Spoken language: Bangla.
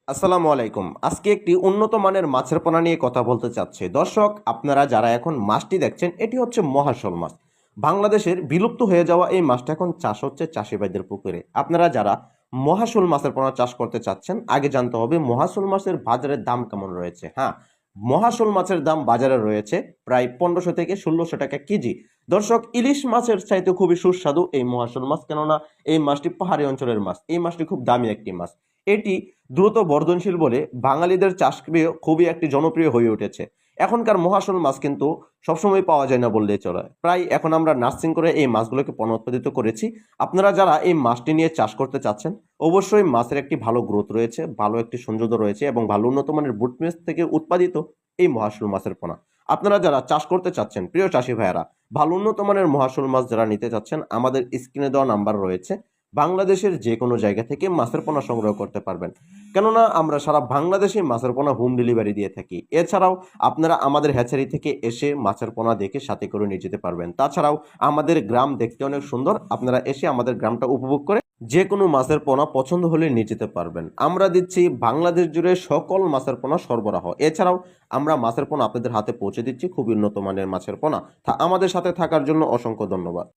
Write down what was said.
আসসালামু আলাইকুম। আজকে একটি উন্নত মানের মাছের পোনা নিয়ে কথা বলতে চাচ্ছি। দর্শক, আপনারা যারা এখন মাছটি দেখছেন, এটি হচ্ছে মহাশোল মাছ। বাংলাদেশের বিলুপ্ত হয়ে যাওয়া এই মাছটা এখন চাষ হচ্ছে চাষি ভাইদের পুকুরে। আপনারা যারা মহাশোল মাছের পোনা চাষ করতে চাচ্ছেন, আগে জানতে হবে মহাশোল মাছের বাজারের দাম কেমন রয়েছে। হ্যাঁ, মহাশোল মাছের দাম বাজারে রয়েছে প্রায় 1500 থেকে 1600 টাকা কেজি। দর্শক, ইলিশ মাছের চাইতে খুবই সুস্বাদু এই মহাশোল মাছ, কেননা এই মাছটি পাহাড়ি অঞ্চলের মাছ। এই মাছটি খুব দামি একটি মাছ। এটি দ্রুত বর্ধনশীল বলে বাঙালিদের চাষ খুবই একটি জনপ্রিয় হয়ে উঠেছে। এখনকার মহাশোল মাছ কিন্তু সবসময় পাওয়া যায় না বললেই চলে। প্রায় এখন আমরা নার্সিং করে এই মাছগুলোকে পুনরুৎপাদিত করেছি। আপনারা যারা এই মাছটি নিয়ে চাষ করতে চাচ্ছেন, অবশ্যই মাছের একটি ভালো গ্রোথ রয়েছে, ভালো একটি সৌন্দর্য রয়েছে এবং ভালো উন্নত মানের বুটমেস থেকে উৎপাদিত এই মহাশোল মাছের পোনা। আপনারা যারা চাষ করতে চাচ্ছেন, প্রিয় চাষি ভাইয়েরা, ভালো উন্নত মানের মহাশোল মাছ যারা নিতে চাচ্ছেন, আমাদের স্ক্রিনে দেওয়া নাম্বার রয়েছে। বাংলাদেশের যে কোনো জায়গা থেকে মাছের পোনা সংগ্রহ করতে পারবেন, কেননা আমরা সারা বাংলাদেশে মাছের পোনা হোম ডেলিভারি দিয়ে থাকি। এছাড়াও আপনারা আমাদের হ্যাচারি থেকে এসে মাছের পোনা দেখে সাথে করে নিয়ে যেতে পারবেন। তাছাড়াও আমাদের গ্রাম দেখতে অনেক সুন্দর, আপনারা এসে আমাদের গ্রামটা উপভোগ করে যে কোনো মাছের পোনা পছন্দ হলে নিয়ে যেতে পারবেন। আমরা দিচ্ছি বাংলাদেশ জুড়ে সকল মাছের পোনা সরবরাহ। এছাড়াও আমরা মাছের পোনা আপনাদের হাতে পৌঁছে দিচ্ছি, খুবই উন্নত মানের মাছের পোনা। আমাদের সাথে থাকার জন্য অসংখ্য ধন্যবাদ।